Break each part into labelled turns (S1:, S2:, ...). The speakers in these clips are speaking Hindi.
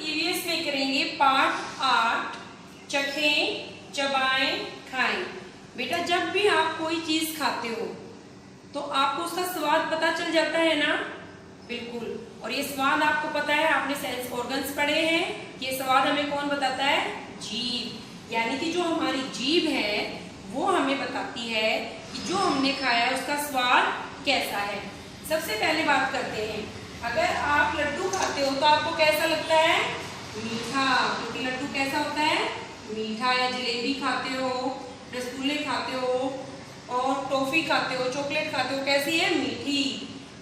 S1: ईवीएस में करेंगे पार्ट 8 चखें चबाएं खाएं। बेटा जब भी आप कोई चीज खाते हो तो आपको उसका स्वाद पता चल जाता है ना? बिल्कुल। और ये स्वाद आपको पता है, आपने सेंस ऑर्गन्स पढ़े हैं। ये स्वाद हमें कौन बताता है? जीभ। यानी कि जो हमारी जीभ है वो हमें बताती है कि जो हमने खाया है उसका स्वाद कैसा है। सबसे पहले बात करते हैं, अगर आप लड्डू खाते हो तो आपको कैसा लगता है? मीठा, क्योंकि लड्डू कैसा होता है? मीठा। या जलेबी खाते हो, रसगुल्ले खाते हो और टॉफी खाते हो, चॉकलेट खाते हो, कैसी है? मीठी।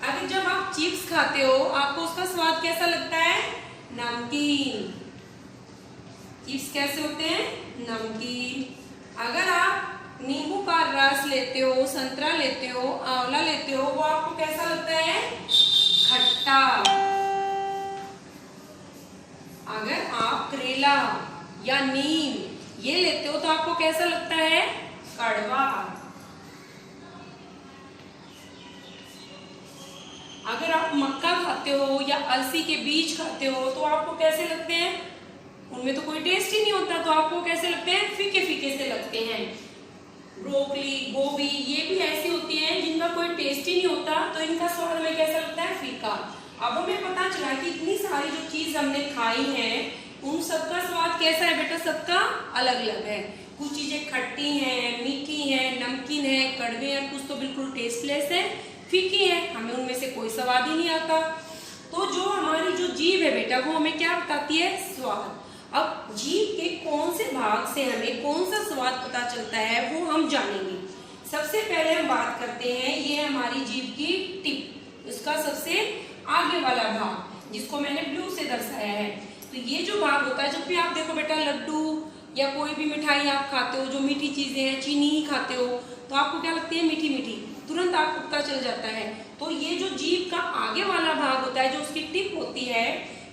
S1: अगर जब आप चिप्स खाते हो आपको उसका स्वाद कैसा लगता है? नमकीन। चिप्स कैसे होते हैं? नमकीन। अगर आप नींबू का रस लेते हो, संतरा लेते हो, आंवला लेते हो, वो आपको कैसा लगता है? खट्टा। अगर आप करेला या नीम ये लेते हो तो आपको कैसा लगता है? कड़वा। अगर आप मक्का खाते हो या अलसी के बीज खाते हो तो आपको कैसे लगते हैं? उनमें तो कोई टेस्ट ही नहीं होता, तो आपको कैसे लगते हैं? फीके फीके से लगते हैं। ब्रोकली, गोभी ये भी ऐसी होती हैं जिनका कोई टेस्ट ही नहीं होता, तो इनका स्वाद हमें कैसा लगता है? फीका। अब हमें पता चला कि इतनी सारी जो चीज हमने खाई है उन सबका स्वाद कैसा है बेटा? सबका अलग अलग है। कुछ चीजें खट्टी हैं, मीठी हैं, नमकीन है, कड़वे हैं, कुछ तो बिल्कुल टेस्टलेस है, फीकी है, हमें उनमें से कोई स्वाद ही नहीं आता। तो जो हमारी जो जीभ है बेटा वो हमें क्या बताती है? स्वाद। अब जीभ के कौन से भाग से हमें कौन सा स्वाद पता चलता है वो हम जानेंगे। सबसे पहले हम बात करते हैं, ये हमारी जीभ की टिप, इसका सबसे आगे वाला भाग जिसको मैंने ब्लू से दर्शाया है। तो ये जो भाग होता है, जब भी आप देखो बेटा लड्डू या कोई भी मिठाई आप खाते हो, जो मीठी चीजें हैं, चीनी ही खाते हो, तो आपको क्या लगती है? मीठी मीठी, तुरंत आपको पता चल जाता है। तो ये जो जीभ का आगे वाला भाग होता है, जो उसकी टिप होती है,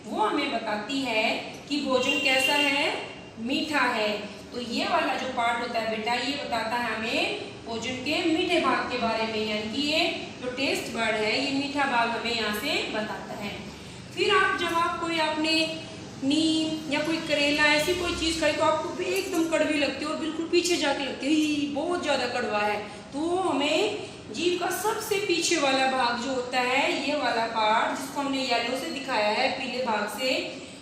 S1: वो हमें बताती है कि भोजन कैसा है? मीठा है। तो ये वाला जो पार्ट होता है बेटा ये बताता है हमें भोजन के मीठे भाग के बारे में, यानी कि ये जो टेस्ट बर्ड है ये मीठा भाग हमें यहाँ से बताता है। फिर जब आप कोई आपने नीम या कोई करेला ऐसी कोई चीज खाई तो आपको एकदम कड़वी लगती है और बिल्कुल पीछे जाके लगती है बहुत ज्यादा कड़वा है, तो हमें जीभ का सबसे पीछे वाला भाग जो होता है, ये वाला पार्ट जिसको हमने येलो से दिखाया है, पीले भाग से,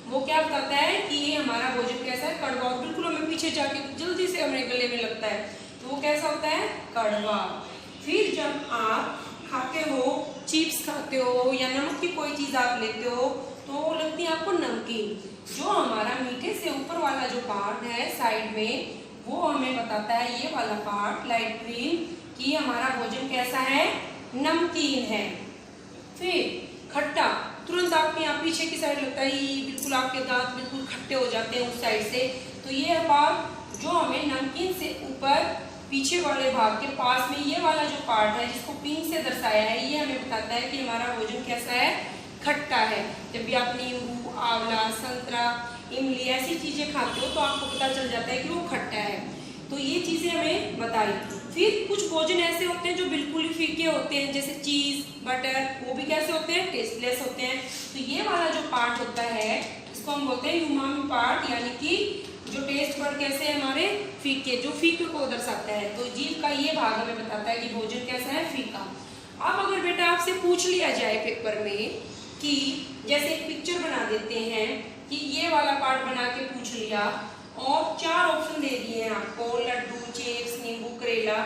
S1: वो क्या बताता है कि ये हमारा भोजन कैसा है? कड़वा। और बिल्कुल हमें पीछे जाके जल्दी से हमारे गले में लगता है, तो वो कैसा होता है? कड़वा। फिर जब आप खाते हो, चिप्स खाते हो या नमक की कोई चीज आप लेते हो तो लगती है आपको नमकीन। जो हमारा मीठे से ऊपर वाला जो पार्ट है साइड में, वो हमें बताता है, ये वाला पार्ट लाइट ग्रीन, कि हमारा भोजन कैसा है? नमकीन है। फिर खट्टा, तुरंत आपके यहाँ पीछे की साइड लगता है बिल्कुल आपके दांत बिल्कुल खट्टे हो जाते हैं उस साइड से, तो ये पार्ट जो हमें नमकीन से ऊपर पीछे वाले भाग के पास में ये वाला जो पार्ट है जिसको पिंक से दर्शाया है, ये हमें बताता है कि हमारा भोजन कैसा है? खट्टा है। जब भी आप नींबू, आंवला, संतरा, इमली ऐसी चीजें खाते हो तो आपको पता चल जाता है कि वो खट्टा है। तो ये चीजें हमें बताई। फिर कुछ भोजन ऐसे होते हैं जो बिल्कुल ही फीके होते हैं, जैसे चीज, बटर, वो भी कैसे होते हैं? टेस्टलेस होते हैं। तो ये वाला जो पार्ट होता है इसको हम बोलते हैं उमामी पार्ट, यानी कि जो टेस्ट पर कैसे है हमारे? फीके, जो फीके को दर्शाता है। तो जीभ का ये भाग हमें बताता है कि भोजन कैसा है? फीका। अब अगर बेटा आपसे पूछ लिया जाए पेपर में कि जैसे एक पिक्चर बना देते हैं कि ये वाला पार्ट बना के पूछ लिया और 4 ऑप्शन दे दिए हैं आपको, लड्डू, चिप्स, नींबू, करेला,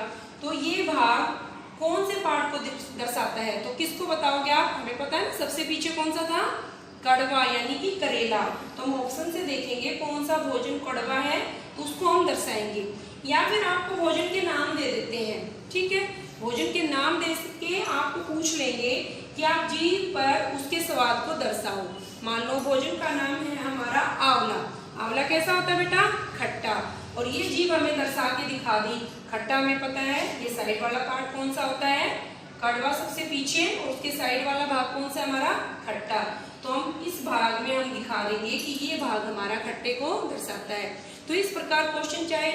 S1: तो ये भाग कौन से पार्ट को दर्शाता है? तो किसको बताओगे आप? हमें पता है ना, सबसे पीछे कौन सा था? कड़वा, यानी कि करेला। तो हम ऑप्शन से देखेंगे कौन सा भोजन कड़वा है तो उसको हम दर्शाएंगे। या फिर आपको भोजन के नाम दे देते हैं, ठीक है, भोजन के नाम दे के आपको पूछ लेंगे कि आप जीभ पर उसके स्वाद को दर्शाओ। मान लो भोजन का नाम है हमारा आंवला। आंवला कैसा होता है बेटा? खट्टा। और ये जीभ हमें दर्शा के दिखा दी, खट्टा हमें पता है। ये साइड वाला पार्ट कौन सा होता है? कड़वा सबसे पीछे, और उसके साइड वाला भाग कौन सा हमारा? खट्टा। तो हम इस भाग में हम दिखा देंगे कि ये भाग हमारा खट्टे को दर्शाता है। तो इस प्रकार क्वेश्चन चाहे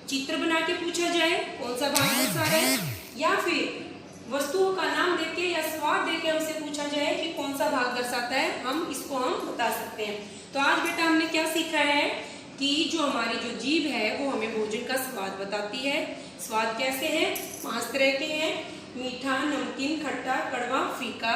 S1: चित्र बना के पूछा जाए कौन सा भाग दर्शा रहा है, या फिर वस्तुओं का नाम देके या स्वाद देके हमसे पूछा जाए कि कौन सा भाग दर्शाता है, हम इसको हम बता सकते हैं। तो आज बेटा हमने क्या सीखा है कि जो हमारी जो जीभ है वो हमें भोजन का स्वाद बताती है। स्वाद कैसे है? 5 तरह के हैं, मीठा, नमकीन, खट्टा, कड़वा, फीका।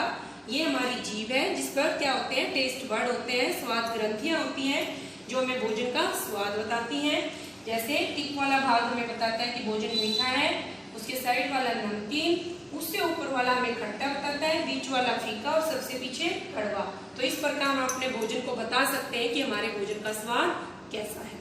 S1: ये हमारी जीभ है जिस पर क्या होते हैं? टेस्ट बर्ड होते हैं, स्वाद ग्रंथियां होती हैं जो हमें भोजन का स्वाद बताती हैं। जैसे टिप वाला भाग हमें बताता है कि भोजन मीठा है, उसके साइड वाला नमकीन, उससे ऊपर वाला हमें खट्टा बताता है, बीच वाला फीका और सबसे पीछे कड़वा। तो इस प्रकार हम अपने भोजन को बता सकते हैं कि हमारे भोजन का स्वाद कैसा है।